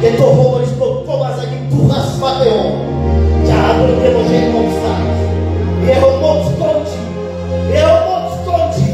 keď to hovoríš pod pomazaním Ducha Svätého, diabol nemôže obstáť. Jeho moc končí. Jeho moc končí.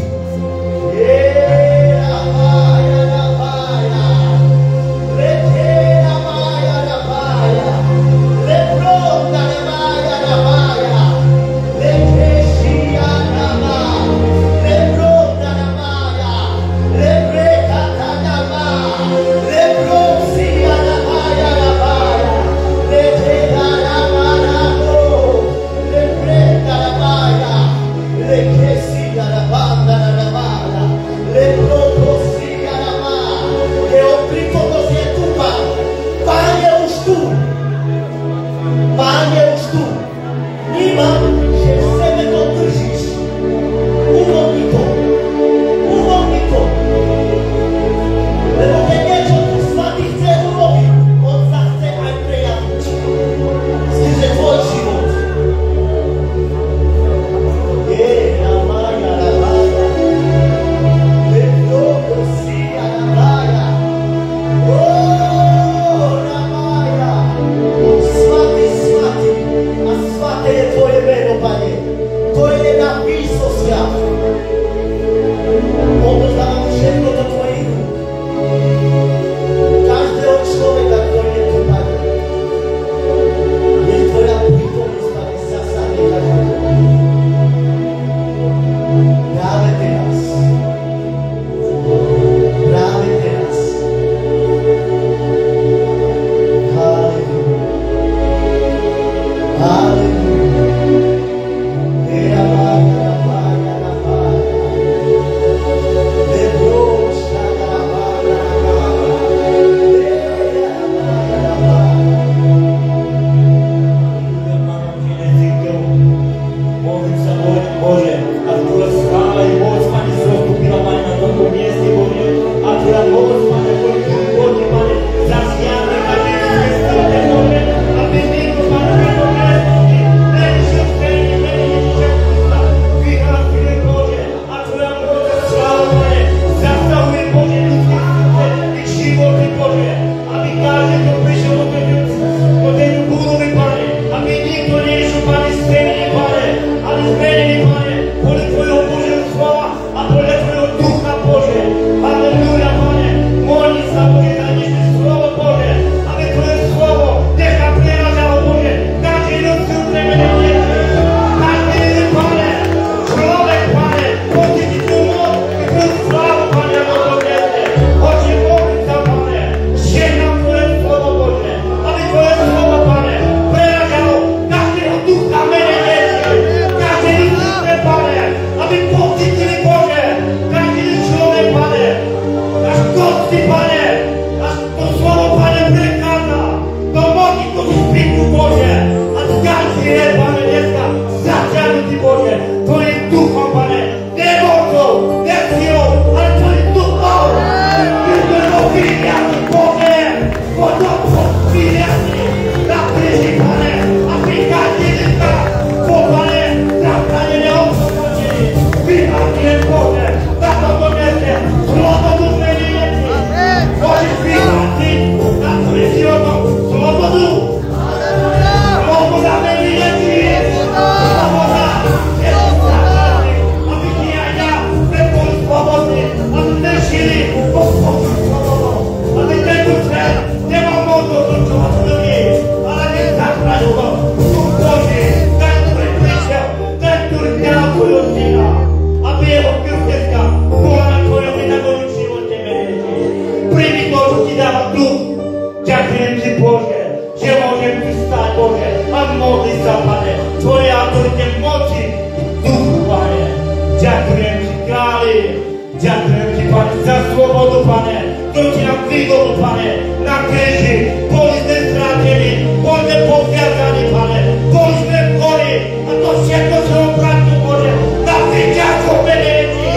Ďakujem ti, Pane, za slobodu, Pane. To ti nám vývodu, Pane, na kríži. Boli sme strátení, boli sme poviazaní, Pane. Boli sme chorí a to všetko z toho pravdu, Bože. Na vyťažko menení,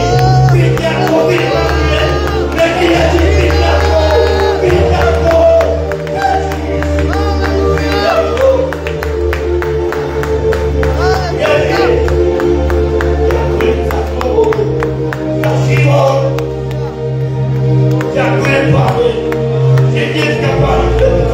vyťažko vyhľaduje, menení vyťažko, vyťažko. Ďakujem, Pane, že dneska, Pane,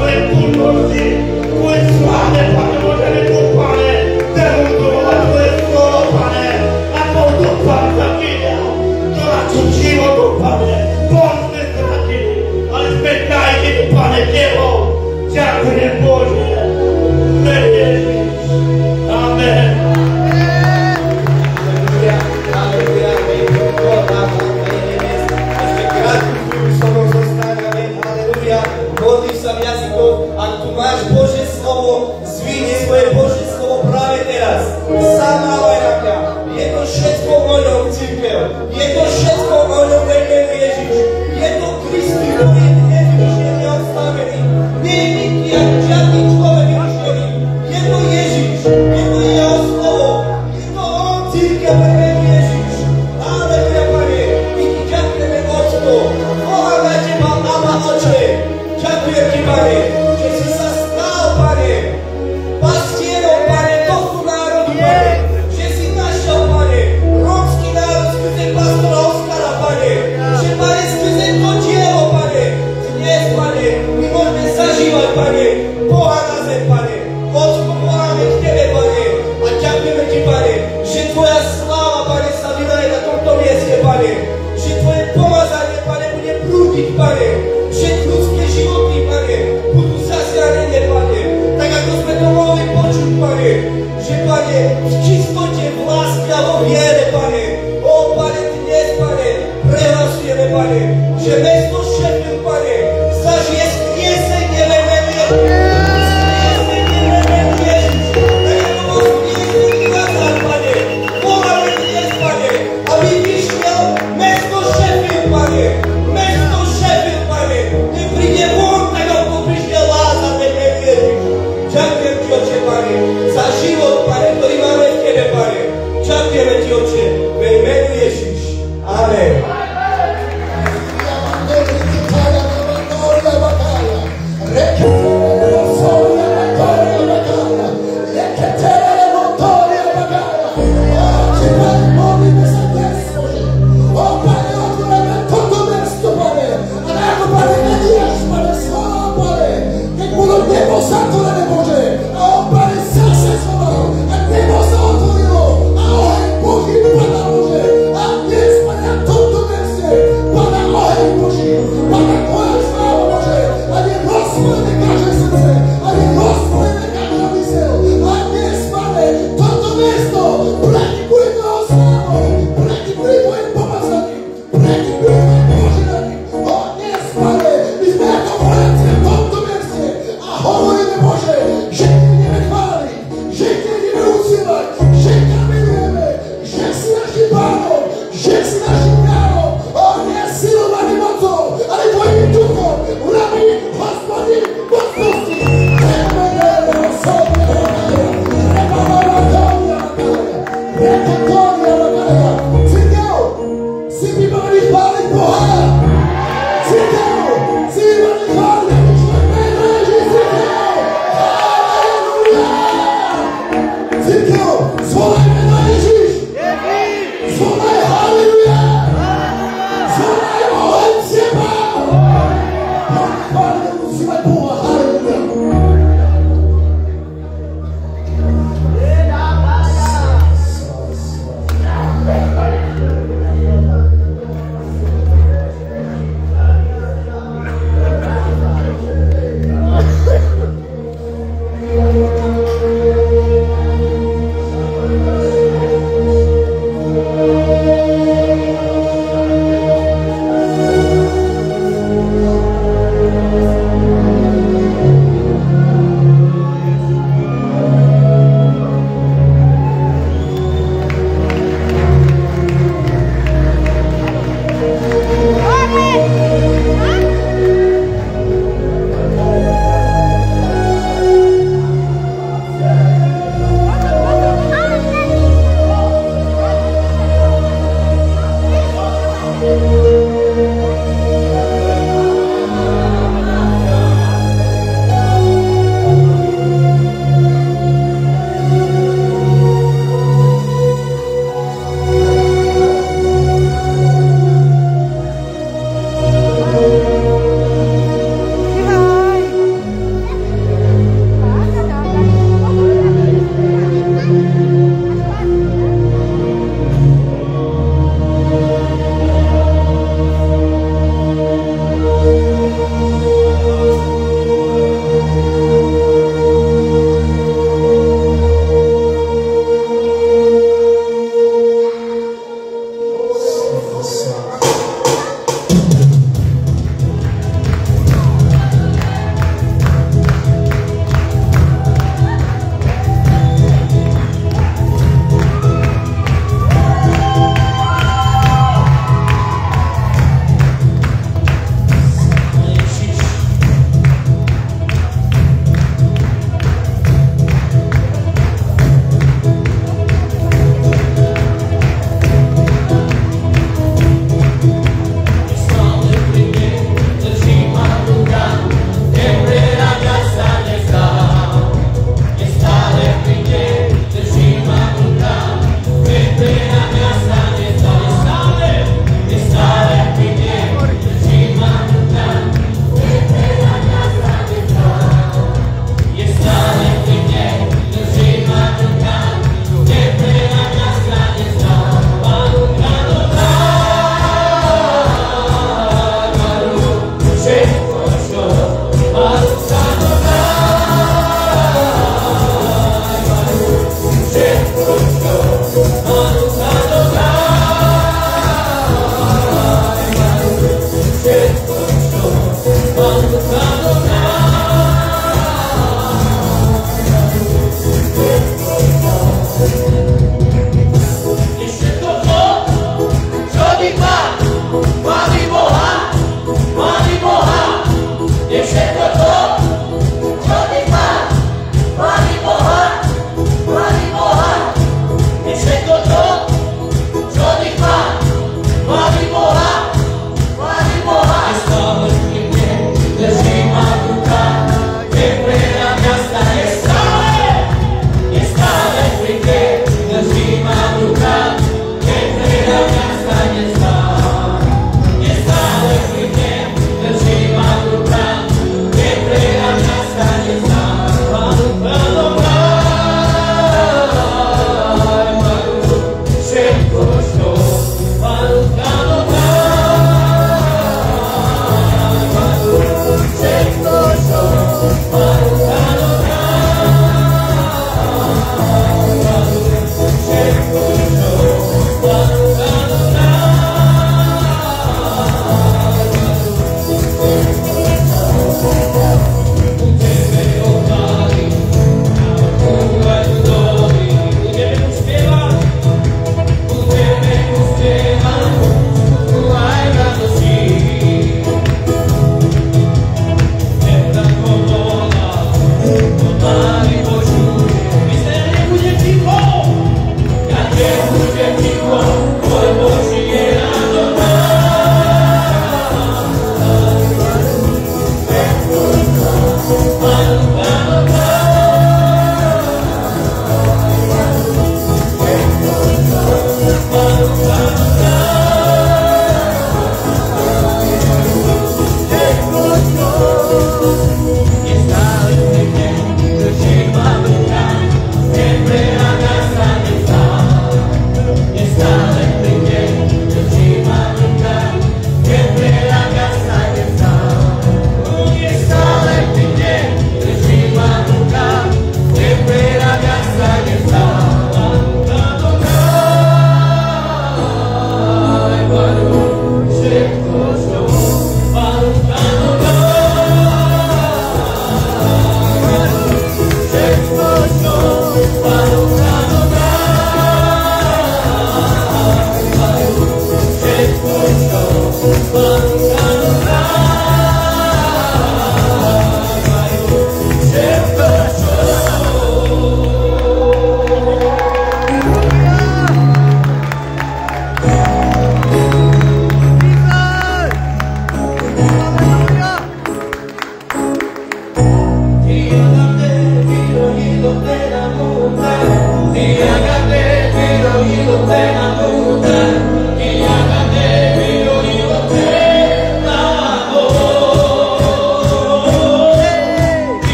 Ďakujem Bože. Amen. Modlíš sa v jazykoch, ak tu máš Božie slovo, zvihni svoje Božie slovo práve teraz. Samávaj na mňa. Je to všetko o ňom, církev. Je to všetko o ňom, meno Ježiš. Je to Kristus, ktorý je nevyššie neodstavený. Nie je nikdy žiadny človek vyššený. Je to Ježiš. Je to jeho slovo. Je to on, církev, meno Ježiš. Aleluja, Pane. My ti ďakujeme, Otco. Boha na teba, Abba, Oče. Ďakujem ti, Pane, že si sa stal, Pane, pastierom, Pane, tohto národu, Pane, že si našiel, Pane, rómsky národ skrze pastora Oskara, Pane, že, Pane, skrze to dielo, Pane, dnes, Pane, my môžeme zažívať, Pane, Boha na zem, Pane, Otco, voláme k Tebe, Pane, a ďakujeme ti, Pane, že Tvoja sláva, Pane, sa vydaje na tomto mieste, Pane, že Tvoje pomazanie, Pane, bude prúdiť, Pane, že ľudské životy, Pane, budú zachránené, Pane, tak ako sme to mohli počuť, Pane, že, Pane, v čistote, v láske a vo viere, Pane, o, Pane, dnes, Pane, prehlasujeme, Pane, že mesto Sheffield, Pane, zažije skriesenie ve mene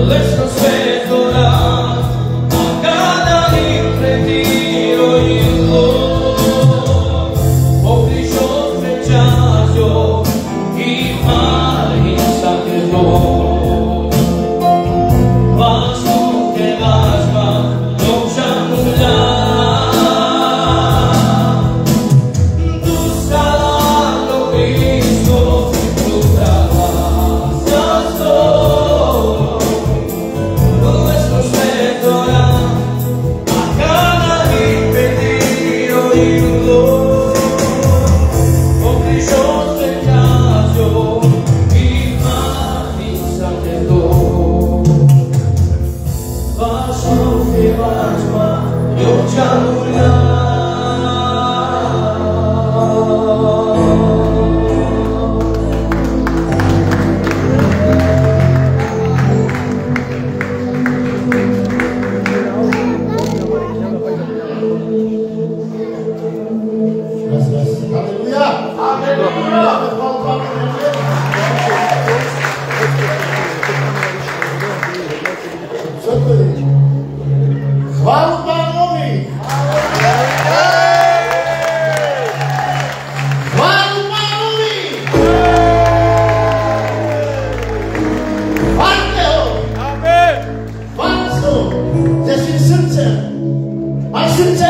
Let's go, Chválu Pánovi! Chválu Pánovi! Chválte ho! Chválte ho ze svým srdcem. Máš srdce?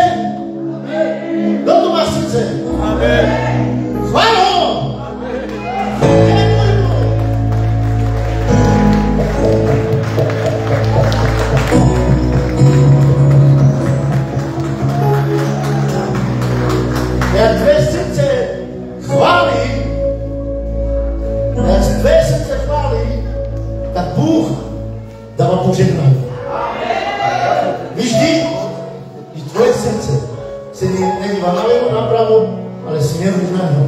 Kdo tu má srdce? Chvál ho! Jak tvé srdce chválí, tak Bůh dává požehnání. Víš, když tvoje srdce se nedívá nalevo, napravo, ale směruješ na něho.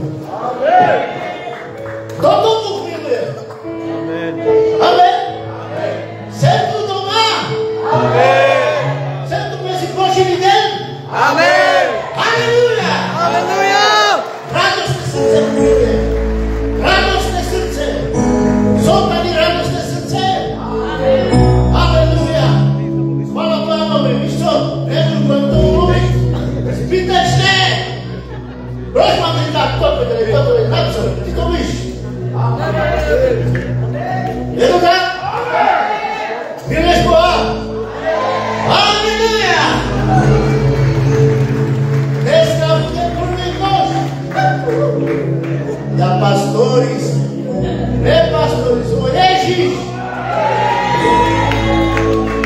Toto Bůh miluje. Amen. Jsem tu doma. Jsem tu mezi Božím lidem. Amen. Halleluja. Hallelujah. Radostné srdce miluje. Radostné srdce. Jsou tady radostné srdce. Halleluja. Chvála Pánovi. Víš co? Nebudu kolem tomu mluvit. Zbytečné. Proč máme tak toto je na co? Ty to víš. Je to tak? Miluješ Boha? Halleluja. Dneska bude první noc. Ja pastoris. Ne pastoris, o Ježíš.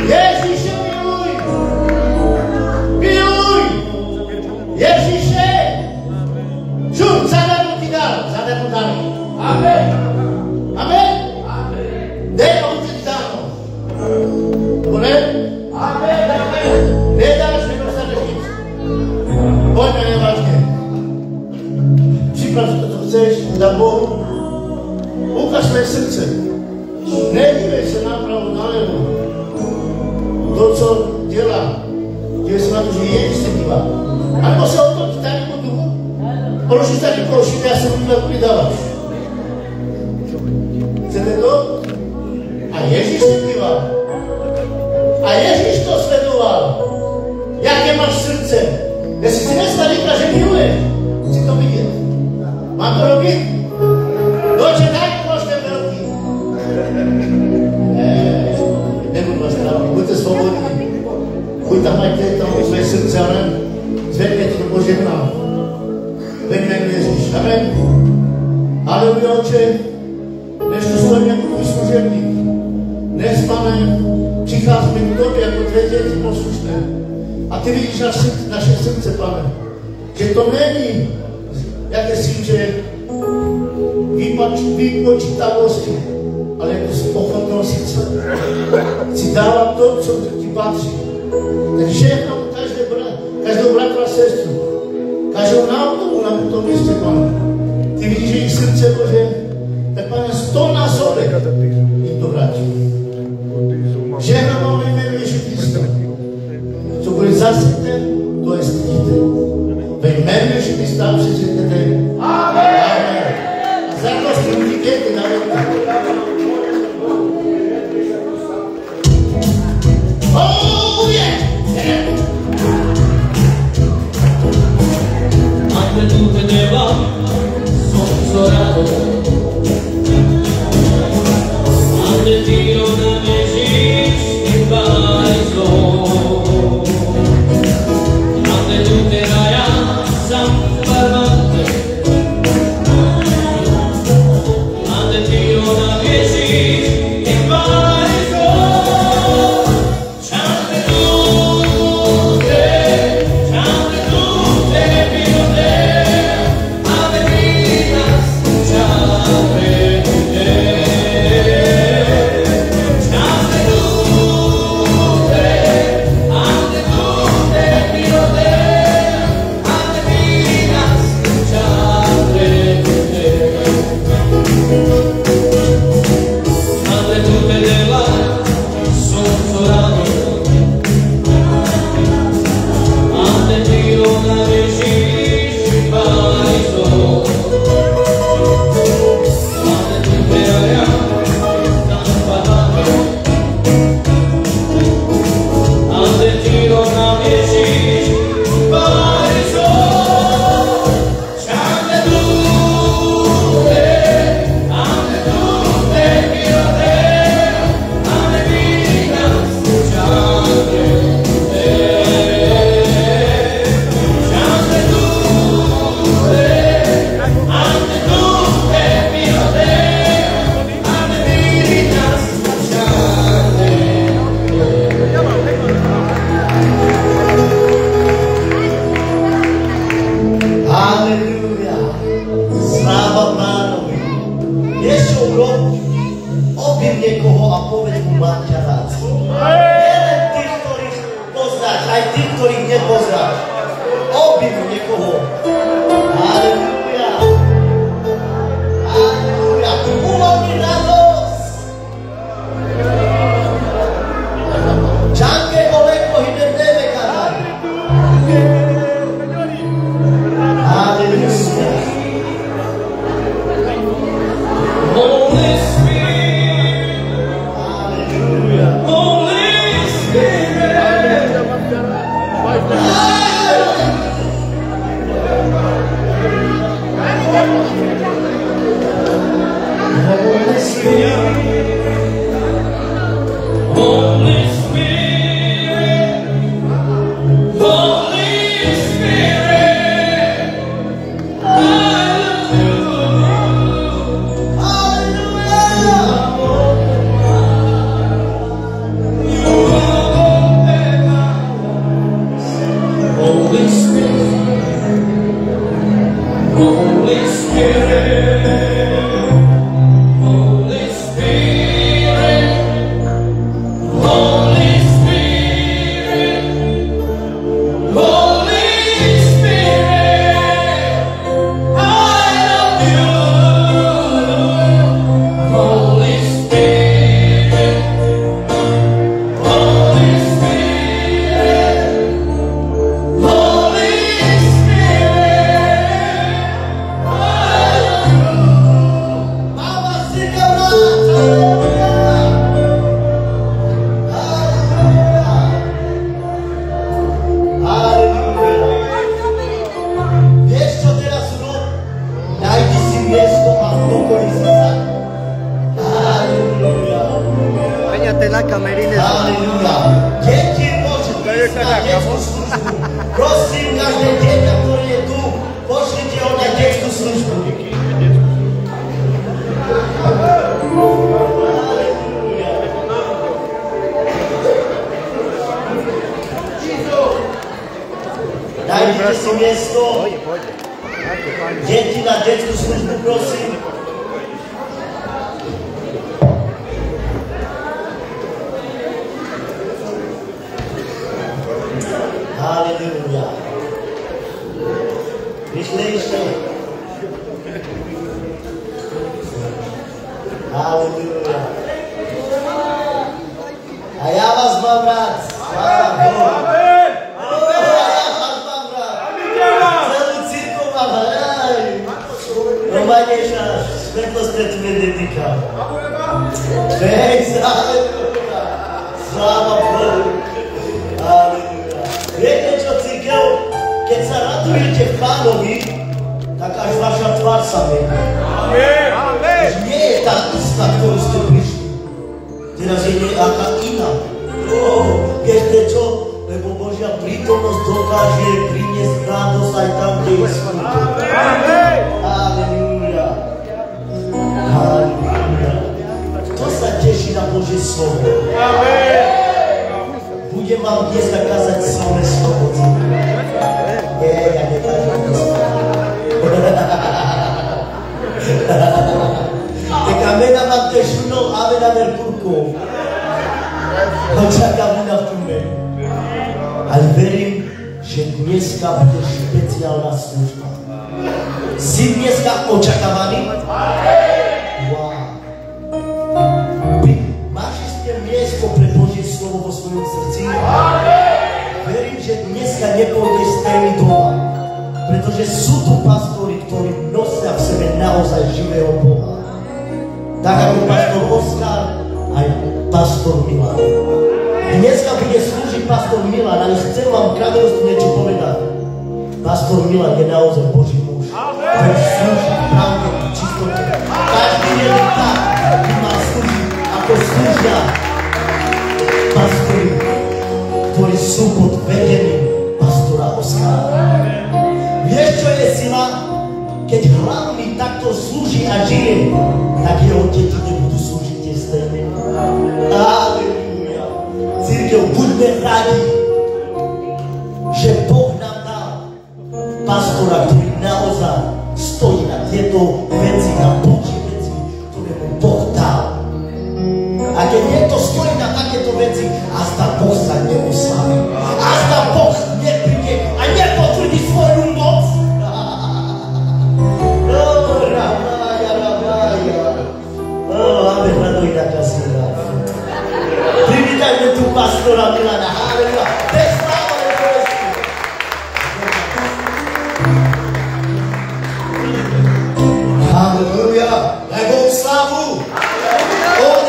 Ježíše miluj. Miluj. Ježíše. Čum, zadarmo ti dal. Zadarmo dal. Amen. Amen. Dej ho ti dáno. To ne? Amen. Nedáš, nedostaneš nic. Pojďme nevážně. Připrav to, co chceš, dá Bohu. Ukaž své srdce. Nedívej se napravo, nalevo. To, co dělá. Dívej se na to, že Ježíš se dívá. Alebo se otočí tady po duchu. Položíš tady košík, já se podívám, kudy dáváš. Chcete to? A Ježíš se dívá. A Ježíš to sledoval. Jaké máš srdce? Jestli si dneska říká, že miluješ, chci to vidět. Mám to robit? Dobře, tak položte velký. Nebudu vás trávit, buďte svobodní. Buď tam, majte tam své srdce, amen. Zvedněte to požehnám. Ve jménu Ježíš, amen. Aleluja, Otče, než to stojím jako tvůj služebník. Dnes, Pane, přicházíme k tobě jako tvé děti poslušné. A ty vidíš naše srdce, Pane. Že to není jakési, že vypočítavosti, ale jako z pochodného srdce. Chci dávat to, co ti patří. Takže jenom každou bratra a sestru, každou náhodou na tom místě, Pane. Ty vidíš jejich srdce, Bože, tak, Pane, 100násobek jim to vrátí. Žehnám ve jménu Ježíše Krista. Co bude zasyte, to je stíte. Ve jménu Ježíše Krista přečetnete. Amen. A za to si utíkejte na věku. Oh yeah! Ante tu vedeva, sono sorato. Ante ti non esiste paese. Ante tu te raja sam parmante. Ante ti non mám ťa rád. Nielen tých, ktorých poznáš, aj tých, ktorých nepoznáš. Objímu niekoho. Halleluja. Halleluja. Uvoľni radosť. Čanke oleko hide deve kadaj. Halleluja. Holy Spirit, Halleluja. Holy Holy Spirit. Holy Spirit, Holy Spirit, I love you. Holy Spirit, Holy Spirit, Holy Spirit, Holy Spirit, Holy Spirit, I love you. Holy Spirit, Holy Spirit, Holy Spirit, Mama, sing your love. Hallelujah. Hallelujah. Vieš, čo teraz rob? Nájdi si miesto a pokoji si sa. Hallelujah. Péñate la camerina. Hallelujah. Deti môžu ísť na detskú službu. Prosím, každé dieťa, ktoré je tu, pošlite ho na detskú službu. Nájdite si miesto. Deti na detskú službu, prosím. Halleluja. Vyšlejšte. Halleluja. A ja vás mám rád. Sláva Bohu. Ja vás mám rád. Celú církev mám rád. Romaneša, svetosť pre tebe netýka. Praise, halleluja. Sláva Bohu. Halleluja. Viete čo, církev? Keď sa radujete v Pánovi, tak až vaša tvár sa mení. Už nie je tá istá, ktorú ste prišli. Teraz je nejaká iná. Viete čo? Lebo Božia prítomnosť dokáže priniesť radosť aj tam, kde je smutok. Halleluja. Halleluja. Kto sa teší na Božie slovo? Budem vám dnes zakázať silné slovo. Nie, ja nekážem slovo. Tak amena mám tež mnou, amena Merkurkou. Očakám na v tume. Ale verím, že dneska bude špeciálna služba. Si dneska očakávaný? Wow. Máš ste miesto pre Božie slovo vo svojom srdci? Verím, že dneska nepôjdeš z témy doma. Pretože sú tu pastori, ktorí nosia v sebe naozaj živého Boha. Tak ako pastor Oskar, aj pastor Milan. Dneska bude slúžiť pastor Milan, ale chcem vám kráľovstvu niečo povedať. Pastor Milan je naozaj Boží muž. Ktorý slúži v pravde a čistote. Každý jeden tak by mal slúžiť, ako slúžia pastori, ktorí sú pod vedením pastora Oskara. Vieš, čo je sila? Keď hlavný takto slúži a žije, tak jeho deti nebudú slúžiť tie stejné. Halleluja. Církev, buďme radi, že Boh nám dal pastora, ktorý naozaj stojí na tieto veci, na Božie veci, ktoré mu Boh dal. A keď niekto stojí na pastora Milana. Haleluja. Bez sláva je bolesti. Haleluja. Daj Bohu slávu.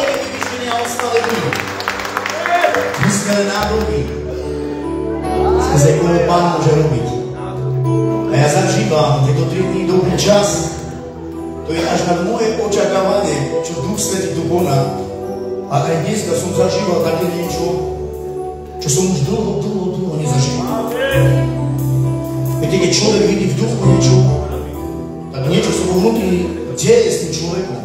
Nech je vyšenie a oslavení. My sme len nádoby. Skrze koho Pán môže robiť. A ja zažívam tieto 3 dní dobrý čas. To je až na moje očakávanie, čo Duch Svätý tu koná. A aj dneska som zažíval také niečo, čo som už dlho nezažíval. Viete, keď človek vidí v duchu niečo, tak niečo sa vo vnútri deje s tým človekom.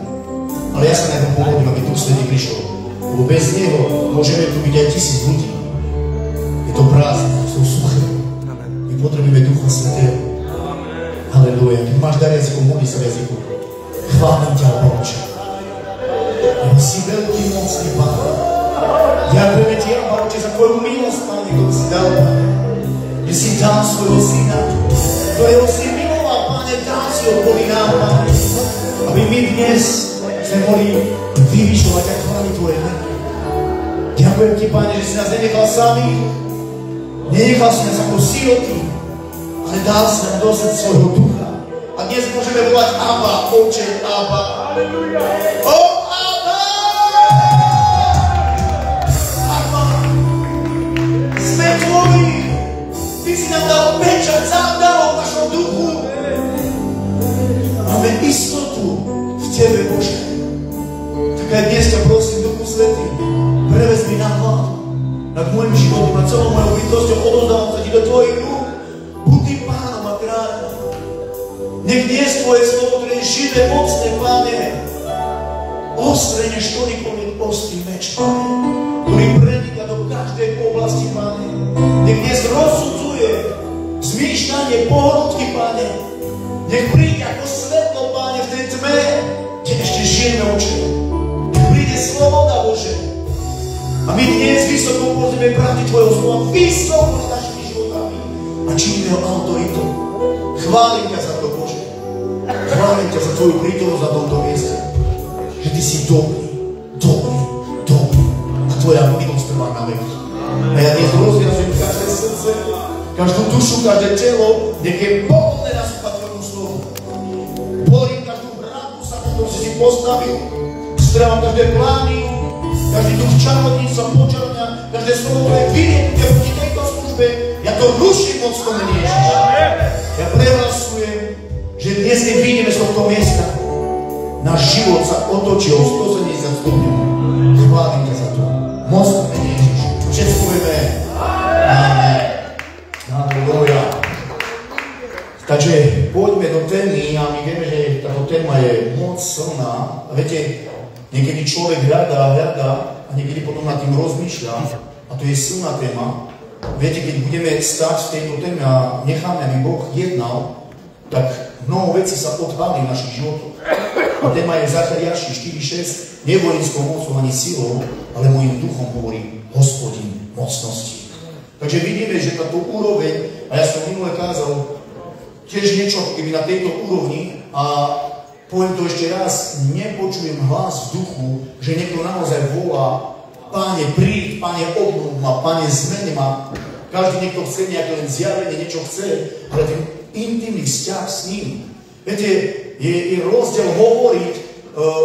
Ale ja sa na tom pomodlím, aby Duch Svätý prišiel. Lebo bez neho môžeme tu byť aj 1000 ľudí. Je to prázdne, sú suché. My potrebujeme Ducha Svätého. Halleluja. Keď máš dar jazykom, modli sa jazykom. Chválim ťa, Bože. Lebo si veľký mocný, Pane. Ďakujeme ti, Bože, za tvoju milosť, Pane, ktorú si dal, Pane. Že si dal svojho syna, ktorého si miloval, Pane, dal si ho kvôli nám, Pane. Aby my dnes sme mohli vyvyšovať a chváliť tvoje meno. Ďakujem ti, Pane, že si nás nenechal samých, nenechal si nás ako siroty, ale dal si nám do srdca svojho ducha. A dnes môžeme volať Abba, Oče, Abba. O, Abba! Abba! Sme tvoji! Ty si nám dal pečať závdalov v našom duchu. Máme istotu v tebe, Bože. Tak aj dnes ťa prosím, Duchu Svätý, prevezmi na hlavu nad môjim životom, nad celou mojou bytosťou, odovzdávam sa ti do tvojich rúk. Buď ty Pánom a kráľom. Nech dnes tvoje slovo, ktoré je živé, mocné, Pane, ostré než ktorýkoľvek ostrý meč, Pane, ktorý preniká do každej oblasti, Pane. Nech dnes rozsudzuje zmýšľanie, pohodlky, Pane. Nech príde ako svetlo, Pane, v tej tme, kde ešte žijeme, Oče. Nech príde sloboda, Bože. A my dnes vysoko môžeme pravdiť tvojho slova, vysoko s našimi životami a činíme ho autoritou. Chválim ťa za to, Bože. Chválim ťa za tvoju prítomnosť na tomto mieste. Že ty si dobrý. A tvoja milosť trvá na veky. A ja dnes rozviazujem každé srdce, každú dušu, každé telo, nech je pohodlné nasúchať tvojmu slovu. Borím každú vrátku sa, ktorú si si postavil. Strávam každé plány, každý duch čarodníctva, počarňa, každé slovo, ktoré vyriekne proti tejto službe, ja to ruším od spomení Ježiša. Ja prehlasujem, že dnes, keď vyjdeme z tohto miesta, náš život sa otočil 170 stupňov. Chválim ťa za to. Mocno mene Ježiš. Všetko povieme. Amen. Halleluja. Takže poďme do témy a my vieme, že táto téma je moc silná. A viete, niekedy človek hľadá a niekedy potom nad tým rozmýšľa. A to je silná téma. Viete, keď budeme stáť v tejto téme a necháme, aby Boh jednal, tak mnoho vecí sa odhalí v našich životoch. A téma je Zachariáši 4.6. Nevojenskou mocou ani silou, ale môjim duchom hovorí Hospodin mocnosti. Takže vidíme, že táto úroveň, a ja som minule kázal tiež niečo keby na tejto úrovni a poviem to ešte raz, nepočujem hlas v duchu, že niekto naozaj volá: Páne, príď, Páne, obnov ma, Páne, zmeni ma. Každý niekto chce nejaké len zjavenie, niečo chce, ale ten intimný vzťah s ním. Viete, je rozdiel hovoriť,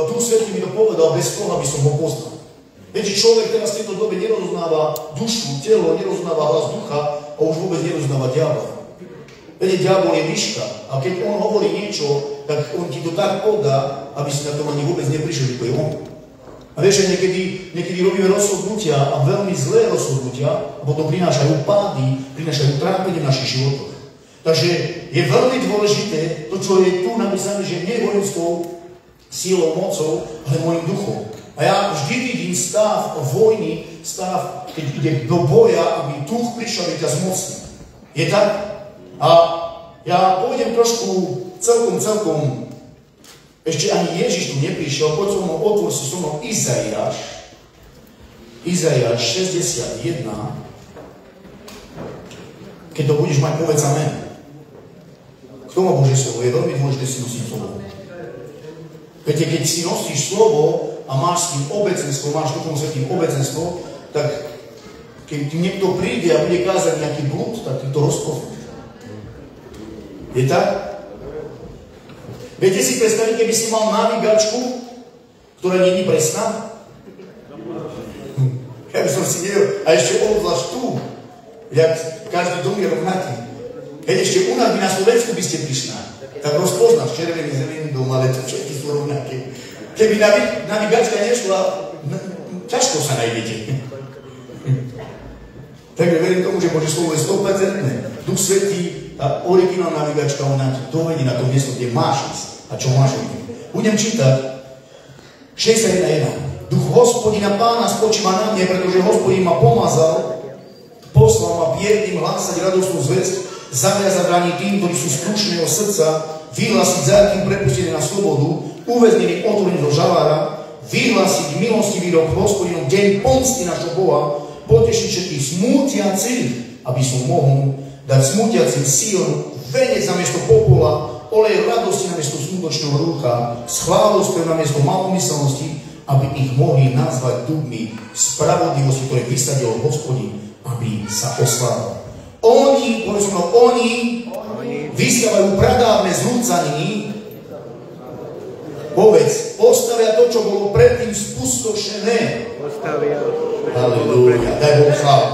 Duch Svätý mi to povedal, bez toho, aby som ho poznal. Viete, človek teraz v tejto dobe nerozoznáva dušu, telo, nerozoznáva hlas ducha a už vôbec nerozoznáva diabla. Viete, diabol je myška a keď on hovorí niečo, tak on ti to tak podá, aby si na tom ani vôbec neprišiel, že to je on. A vieš, že niekedy robíme rozhodnutia a veľmi zlé rozhodnutia a potom prinášajú pády, prinášajú trápenie v našich životoch. Takže je veľmi dôležité to, čo je tu napísané, že nie vojenskou sílou, mocou, ale môjim duchom. A ja vždy vidím stav vojny, stav, keď ide do boja, aby duch prišiel, aby ťa zmocnil. Je tak? A ja pôjdem trošku celkom, ešte ani Ježiš tu neprišiel, poď so mnou, otvor si so mnou Izaiáš 61. Keď to budeš mať, povedz amen. Kto má Božie slovo? Je veľmi dôležité si nosiť slovo. Viete, keď si nosíš slovo a máš s tým obecenstvo, máš Duchom Svätým obecenstvo, tak keď ti niekto príde a bude kázať nejaký blúd, tak ty to rozpoznáš. Je tak? Viete si predstaviť, keby si mal navigačku, ktorá nie je presná? Ja by som si nevedel, a ešte obzvlášť tu, jak každý dom je rovnaký. Keď ešte u nás by na Slovensku by ste prišli, tak rozpoznáš červený, zelený dom, ale to všetky sú rovnaké. Keby navigačka nešla, ťažko sa nájdete. Takže verím tomu, že Božie slovo je 100%. Duch Svätý, tá originálna navigačka, ona ti dovedí na to miesto, kde máš ísť a čo máš ísť. Budem čítať 61.1. Duch Hospodina Pána spočíva na mne, pretože Hospodin ma pomazal, poslal ma biedným hlásať radostnú zvesť, zaviazať ráni tým, ktorí sú skrušeného srdca, vyhlásiť zajatým prepustený na slobodu, uväznený otvorený do žalára, vyhlásiť milostivý rok Hospodinu, deň pomsty našho Boha, potešiť všetkých smútiacich, aby som mohol dať smútiacim síl, venec namiesto popola, olej radosti namiesto smutočného rúcha, schválospev namiesto malomyselnosti, aby ich mohli nazvať dubmi spravodlivosti, ktoré vysadil Hospodin, aby sa oslávil. Oni, vystávajú pradávne zrúcaniny, povedz, postavia to, čo bolo predtým spustošené. Halelúja, daj Bohu slávu.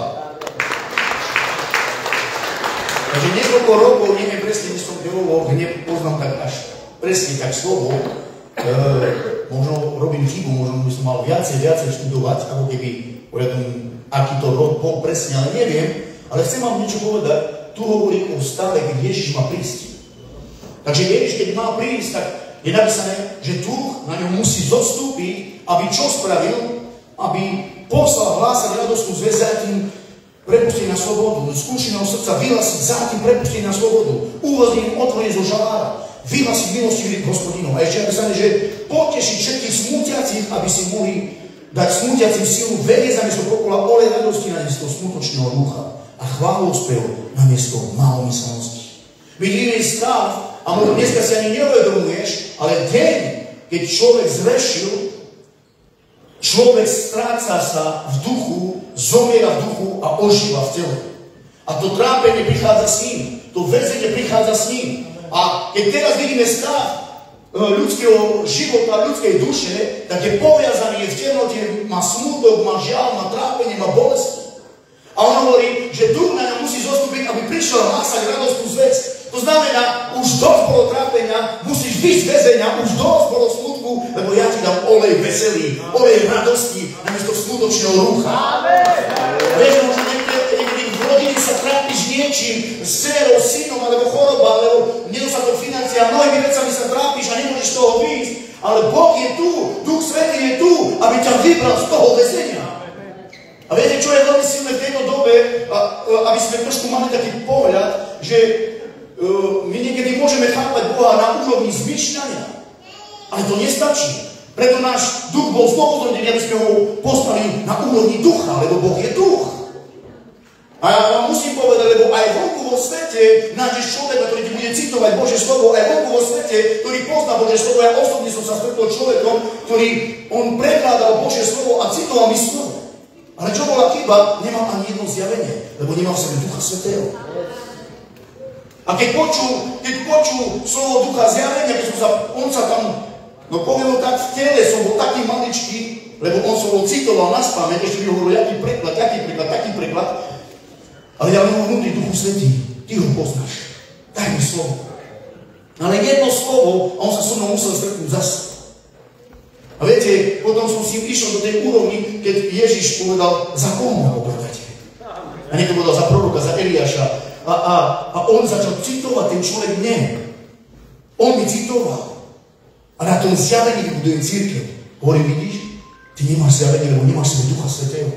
Takže niekoľko rokov, neviem presne, kde som teológ, nepoznám tak až presne tak slovo, možno robím chybu, možno by som mal viacej študovať, ako keby povedom, aký to rok bol presne, ale neviem, ale chcem vám niečo povedať. Tu hovorí o stave, keď Ježiš má prísť. Takže Ježiš, keď má prísť, tak je napísané, že duch na ňom musí zostúpiť, aby čo spravil? Aby poslal hlásať radostnú zvesť, zajatým prepustený na slobodu, skúšeného srdca vyhlásiť zajatým prepustený na slobodu, uvoľnením otvorenie zo žalára, vyhlásiť milostivý Hospodinov. A ešte napísané, že potešiť všetkých smútiacich, aby si mohli dať smútiacim silu, vedieť namiesto pokola, olej radosti namiesto smutočného rúcha a chválospev namiesto malomyselnosti. Vidíme stav, a možno dneska si ani neuvedomuješ, ale deň, keď človek zrešil, človek stráca sa v duchu, zomiera v duchu a ožíva v tele. A to trápenie prichádza s ním, to väzenie prichádza s ním. A keď teraz vidíme stav ľudského života, ľudskej duše, tak je poviazaný, je v temnote, má smútok, má žiaľ, má trápenie, má bolest. A on hovorí, že duch na ňom musí zostúpiť, aby prišiel hlásať radostnú zvesť. To znamená, už dosť bolo trápenia, musíš vyjsť z väzenia, už dosť bolo smutku, lebo ja ti dám olej veselý, olej radosti, namiesto smutočného rúcha. Vieš, možno niekedy v rodine sa trápiš niečím, s dcerou, synom, alebo choroba, alebo nedostatok financia, mnohými vecami sa trápiš a nemôžeš z toho vyjsť. Ale Boh je tu, Duch Svätý je tu, aby ťa vybral z toho väzenia. A viete, čo je veľmi silné v tejto dobe, aby sme trošku mali taký pohľad, že my niekedy môžeme chápať Boha na úrovni zmýšľania, ale to nestačí. Preto náš duch bol znovuzrodený, aby sme ho postavili na úrovni ducha, lebo Boh je duch. A ja vám musím povedať, lebo aj vonku vo svete nájdeš človeka, ktorý ti bude citovať Božie slovo, aj vonku vo svete, ktorý pozná Božie slovo. Ja osobne som sa stretol človekom, ktorý on prekladal Božie slovo a citoval mi slovo. Ale čo bola chyba? Nemal ani jedno zjavenie, lebo nemal v sebe Ducha Svätého. A keď počul slovo Ducha zjavenia, keď on sa tam, no poviem tak, v tele som bol taký maličký, lebo on som ho citoval na spamäť, ešte mi hovoril, aký preklad. Ale ja mám vnútri Duchu Svätý, ty ho poznáš, daj mi slovo. Ale jedno slovo, a on sa so mnou musel stretnúť zase. A viete, potom som si išiel do tej úrovni, keď Ježiš povedal, za koho ma pokladáte? A niekto povedal za proroka, za Eliáša. A on začal citovať, ten človek mne. On mi citoval. A na tom zjavení vybudujem církev. Hovorím, vidíš, ty nemáš zjavenie, lebo nemáš sebe Ducha Svätého.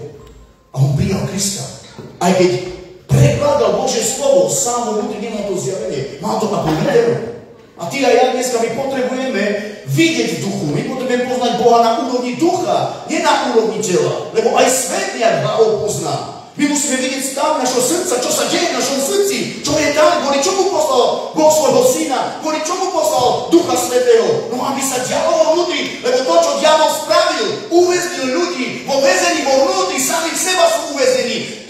A on prijal Krista. Aj keď prekladal Božie slovo, sám ľudí nemal to zjavenie. Mal to ako literu. A ty a ja dneska my potrebujeme vidieť v duchu. My potrebujeme poznať Boha na úrovni ducha, nie na úrovni tela. Lebo aj svet nejak ho pozná. My musíme vidieť stav našho srdca, čo sa deje v našom srdci, čo je tam, kvôli čomu poslal Boh svojho syna, kvôli čomu poslal Ducha Svätého. No aby sa dialo vnútri, lebo to, čo diabol spravil, uväznil ľudí vo väzení vo vnútri, sami v seba sú uväznení.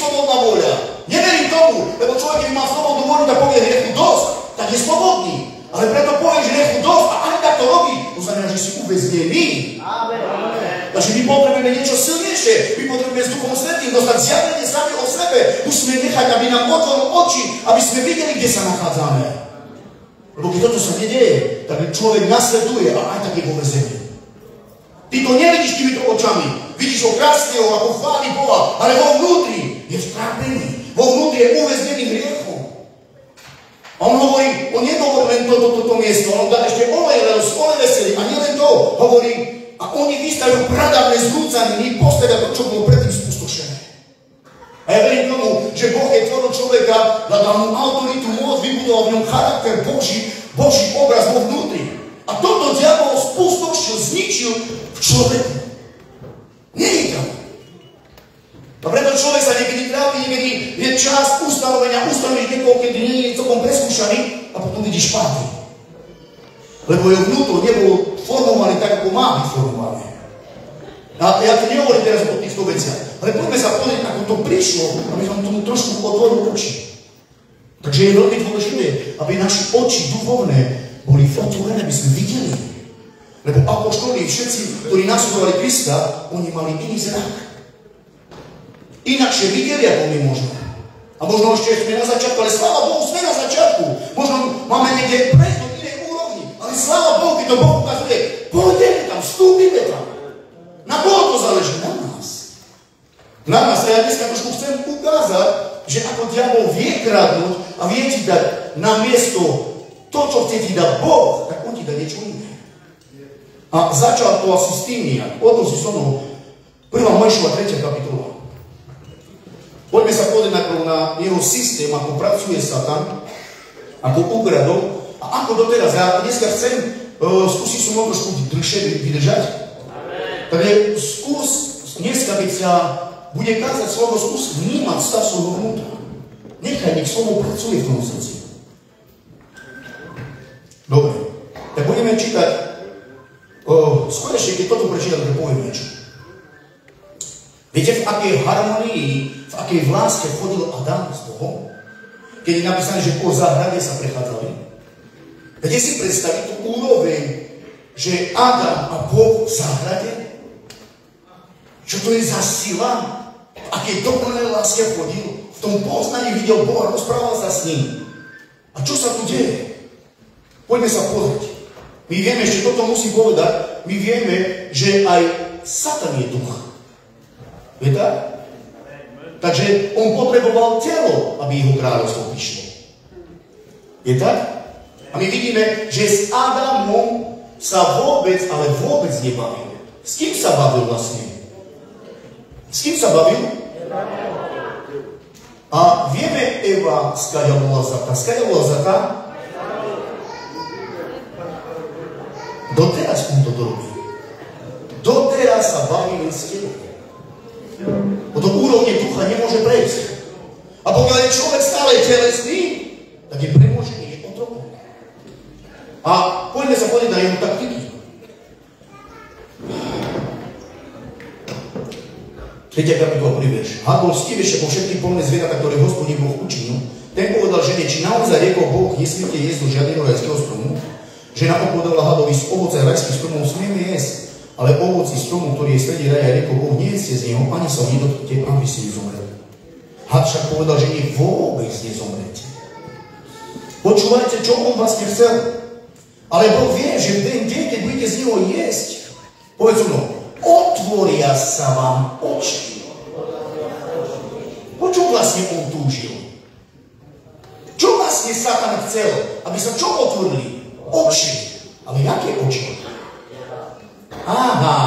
slobodná voľa. Neverím tomu, lebo človek, keď má slobodnú voľu, tak povie hriechu dosť, tak je slobodný. Ale preto povie, že hriechu dosť a ani tak to robí, to znamená, že si uväznený. Takže my potrebujeme niečo silnejšie. My potrebujeme s Duchom Svätým dostať zjavenie sami o sebe. Musíme nechať, aby nám otvoril oči, aby sme videli, kde sa nachádzame. Lebo keď toto sa nedieje, tak človek nasleduje a aj tak je poväzený. Ty to nevidíš týmito očami. Vidíš ho krásneho, ako chváli Boha, ale vo vnútri je vtrápený. Vo vnútri je uväznený hriechom. A on hovorí, on nehovorí len toto miesto, on dá ešte olej veselý a nielen to, hovorí, a oni vystavujú pradávne zrúcaniny, postavia to, čo bolo predtým spustošené. A ja verím tomu, že Boh je tvoril človeka, dal mu autoritu, moc, vybudoval v ňom charakter Boží obraz vo vnútri. A toto diabol spustošil, zničil v človeku. Nie je tam. A preto človek sa niekedy trápi, niekedy je čas ustanoviť niekoho, keď nie je celkom preskúšaný a potom vidíš pády. Lebo jeho vnútro nebolo formované tak, ako má byť formované. A ja to nehovorím teraz o týchto veciach, ale poďme sa pozrieť, ako to prišlo, aby som tomu trošku otvoril oči. Takže je veľmi dôležité, aby naše oči duchovné boli otvorené, aby sme videli. Lebo apoštoli, všetci, ktorí nasledovali Krista, oni mali iný zrak. Inakšie videli, ako my možno. A možno ešte sme na začiatku, ale sláva Bohu, sme na začiatku. Možno máme niekde prejsť do inej úrovni, ale sláva Bohu, keď to Boh ukazuje, pôjdeme tam, vstúpime tam. Na koho to záleží? Na nás. Na nás. A ja dneska trošku chcem ukázať, že ako diabol vie kradnúť a vie ti dať na miesto to, čo chce ti dať Boh, tak on ti dá niečo iné. A začal to asi s tým nejak. O tom si so mnou 1. Mojžišova 3. kapitola. Poďme sa pozrieť najprv na jeho systém, ako pracuje Satan, ako ukradol a ako doteraz. Ja dneska chcem skúsiť som ho trošku dlhšie vydržať. Takže skús dneska, keď sa bude kázať slovo, skús vnímať stav svojho vnútra. Nechaj, nech slovo pracuje v tom srdci. Dobre, tak budeme čítať, skôr ešte, keď toto prečítam, tak poviem niečo. Viete, v akej harmonii, v akej láske chodil Adam s Bohom? Keď je napísané, že po záhrade sa prechádzali. Viete si predstaviť tú úroveň, že Adam a Boh v záhrade? Čo to je za sila? V akej dokonalej láske chodil? V tom poznaní videl Boha, rozprával sa s ním. A čo sa tu deje? Poďme sa pozrieť. My vieme, ešte toto musím povedať, my vieme, že aj Satan je duch. Je tak? Takže on potreboval telo, aby jeho kráľovstvo prišlo. Je tak? A my vidíme, že s Adamom sa vôbec, ale vôbec nebavil. S kým sa bavil vlastne? S kým sa bavil? A vieme, Eva, skáďa bola vzatá. Skáďa bola vzatá? Doteraz on to robí. Doteraz sa bavil s tebou. O to úrovne ducha nemôže prejsť. A pokiaľ je človek stále telesný, tak je premožený, je otrokom. A poďme sa pozrieť na jeho taktiky. 3. kapitola 1. verš. A bol stivejšie po všetky polné zvieratá, ktoré Hospodin Boh učinil. Ten povedal žene, či naozaj riekol Boh, nesmiete jesť do žiadneho rajského stromu. Žena odpovedala hadovi, z ovocia rajských stromov smieme jesť. Ale ovoci stromu, ktorý je v strede raja, riekol Boh, nie jeste z neho, ani sa nedotknite, aby ste nezomreli. Had však povedal, že nie vôbec nezomrete. Počúvajte, čo on vlastne chcel. Ale Boh vie, že v ten deň, keď budete z neho jesť, povedz mnou, otvoria sa vám oči. Po čom vlastne on túžil? Čo vlastne Satan chcel? Aby sa čo otvorili? Oči. Ale jaké oči? Aha.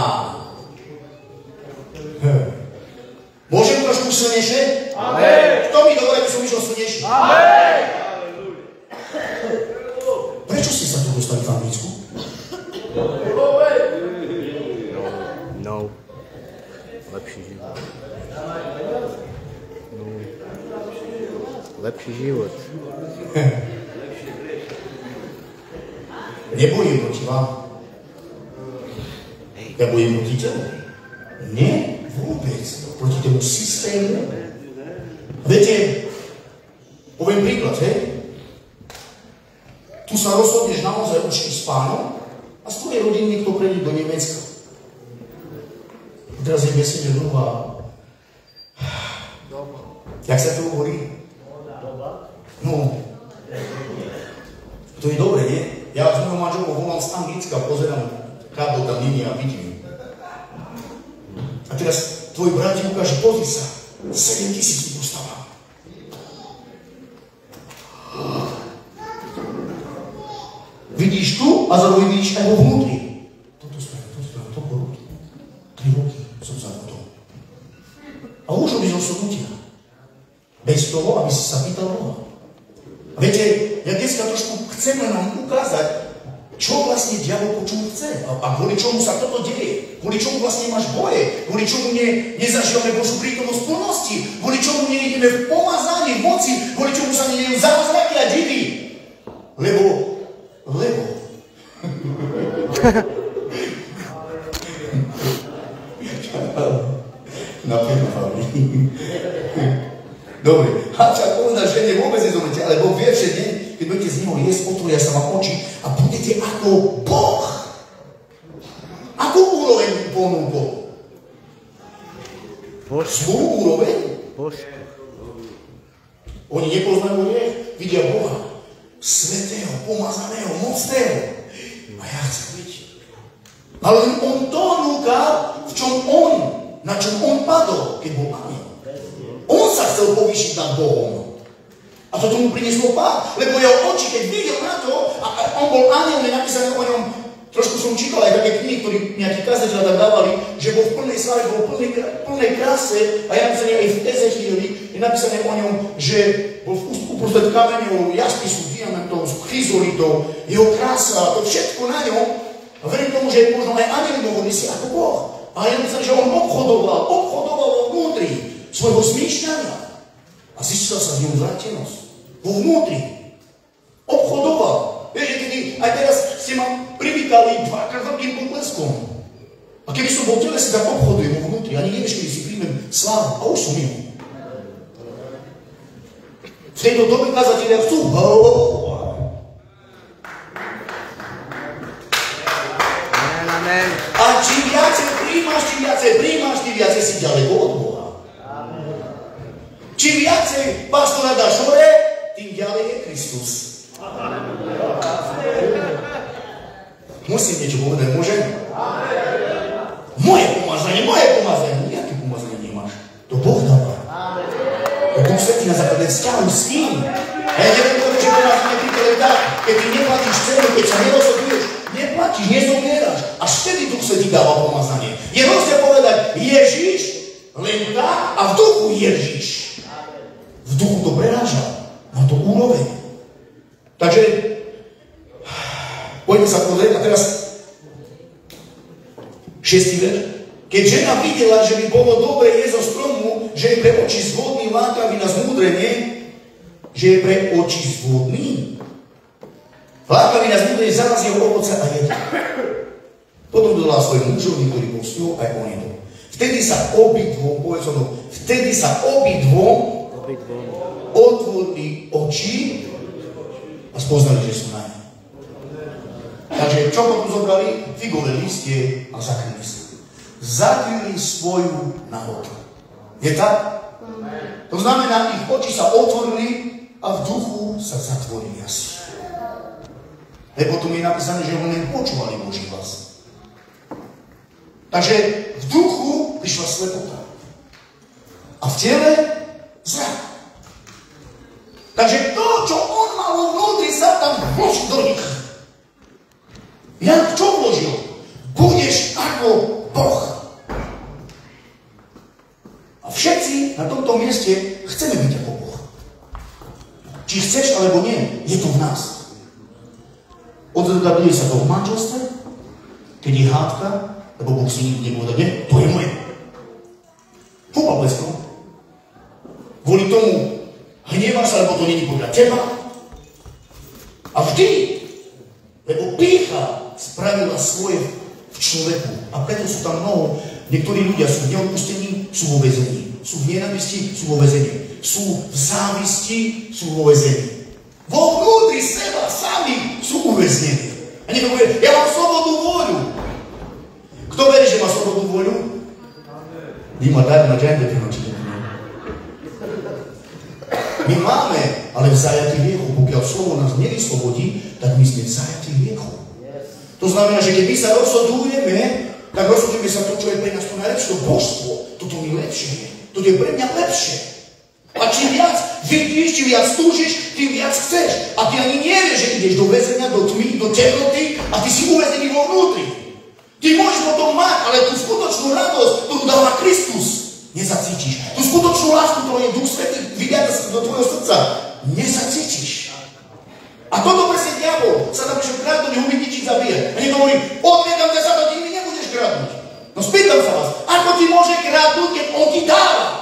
Môžem trošku silnejšie? Amen. Kto mi dovolí, aby som išiel silnejšie? Amen. Prečo ste sa tu dostali v Anglicku? No. Lepší život. No. Lepší život. Nebojím proti vám. Ja bojím proti telu. Nie, vôbec. Proti tomu systému. Poviem príklad, hej? Tu sa rozhodneš naozaj učiť s pánom a z tvojej rodiny niekto prejde do Nemecka. Teraz je Messenger nová. Jak sa to hovorí? No. To je dobre, nie? Ja s mojou manželkou volám z Anglicka, pozerám kábel tam nie a vidím. A teraz tvoj brat ti ukáže, pozri sa, 7 000 ti postáva. Vidíš tu a zároveň vidíš aj vo vnútri. Toto spravím, to roky. 3 roky som zabudol. A už robíš rozhodnutia. Bez toho, aby si sa pýtal Boha. A viete, ja dneska trošku chcem nám ukázať, čo vlastne diabol po čomu chce a kvôli čomu sa toto deje, kvôli čomu vlastne máš boje, kvôli čomu nezažívame Božú prítomnosť plnosti, kvôli čomu nejdeme v pomazaní, v moci, kvôli čomu sa nedejú zázraky a divy. Lebo napínali. Dobre, a však povedať, že nie vôbec nezomrete, ale Boh vie všedne, keď budete z neho jesť, otvoria sa vám oči a budete ako Boh. Akú úroveň ponúkol? Svoju úroveň? Oni nepoznajú hriech, vidia Boha. Svätého, pomazaného, mocného. A ja chcem byť. Ale on to núkal, v čom on, na čom on padol, keď bol aniel. On sa chcel povýšiť nad Bohom. A to tomu prinieslo pád, lebo jeho oči, keď videl na to, a on bol aniel, je napísané o ňom, trošku som čítal aj také knihy, ktorí nejakí kazateľa tam dávali, že bol v plnej sláve, bol v plnej kráse, a je napísané aj v Ezechieli, je napísané o ňom, že bol uprostred kameňov, jaspisu, diamantov, chryzolitov, jeho krása, to všetko na ňom. A verím tomu, že možno aj anieli hovorili si ako Boh. A je napísané, že on obchodoval vo vnútri svojho zmýšľania. A zistila sa z ňou zvrátenosť. Vo vnútri. Obchodoval. Vieš, kedy aj teraz ste ma privítali 2-krát veľkým potleskom. A keby som bol v tele, si tak obchodujem vo vnútri. Ani nevieš, kedy si príjmem slávu. A už som mimo. V tejto dobe kazatelia chcú. Amen. A čím viacej príjmaš, tým viacej si ďaleko od Boha. Čím viacej pastora dáš hore, tým ďalej je Kristus. Musím niečo povedať, môžem? Moje pomazanie. Nejaké pomazanie nemáš. To Boh dáva. To Duch Svätý na základe vzťahu s ním. Ja neviem, že pomazanie príklad tak, keď ty neplatíš cenu, keď sa nerozhoduješ, neplatíš, nezomieraš. Až vtedy Duch Svätý dáva pomazanie. Je rozdiel povedať Ježiš, len tak a v duchu Ježiš. V duchu to preráža. Na to úroveň. Takže poďme sa pozrieť a teraz 6. verš. Keď žena videla, že by bolo dobre jesť zo stromu, že je pre oči zvodný, lákavý na zmúdrenie, že je pre oči zvodný, lákavý na zmúdrenie, vzala z jeho ovoce a jedla. Potom dodala svojim mužovi, ktorý bol s ňou, aj on jedol. Vtedy sa obidvom otvorili oči a spoznali, že sú na ňa. Takže čo potom zobrali? Figové listie a zakryli sa. Zakryli svoju nahotu. Je tak? To znamená, ich oči sa otvorili a v duchu sa zatvorili asi. Lebo tu mi je napísané, že oni počúvali Boží hlas. Takže v duchu prišla slepota. A v tele zrak. Takže to, čo on mal vnútri, sa tam vložil do nich. Jak čo vložil? Budeš ako Boh. A všetci na tomto mieste chceme byť ako Boh. Či chceš, alebo nie, je to v nás. Odzrkadluje sa to v manželstve, keď je hádka, lebo Boh si nikdy nepovedal, nie, to je moje. Fúpa bleskom. Kvôli tomu hneváš sa, lebo to nie je podľa teba. A vždy, lebo pýcha spravila svoje v človeku. A preto sú tam niektorí ľudia sú v neodpustení, sú vo väzení. Sú v nenávisti, sú vo väzení. Sú v závisti, sú vo väzení. Vo vnútri seba sami sú uväznení. A niekto povie, ja mám slobodnú vôľu. Kto verí, že má slobodnú vôľu? Vy ma dajú na džajne prinúčiť. My máme, ale v zajatí hriechu. Pokiaľ slovo nás nevyslobodí, tak my sme v zajatí hriechu. To znamená, že keď my sa rozhodujeme, tak rozhodujeme sa to, čo je pre nás to najlepšie božstvo. Toto mi lepšie je. Toto je pre mňa lepšie. A čím viac vidíš, čím viac túžiš, tým viac chceš. A ty ani nevieš, že ideš do väzenia, do tmy, do temnoty a ty si uväznený vo vnútri. Ty môžeš potom mať, ale tú skutočnú radosť, ktorú dáva Kristus, nezacítiš. Tú skutočnú lásku, ktorú je Duch Svätý vyliata do tvojho srdca, nezacítiš. A toto presne diabol sa tam píše kradnúť, hubiť, ničiť, zabíjať. A niekto hovorí, odmiedam ťa za to, ty mi nebudeš kradnúť. No spýtam sa vás, ako ti môže kradnúť, keď on ti dáva?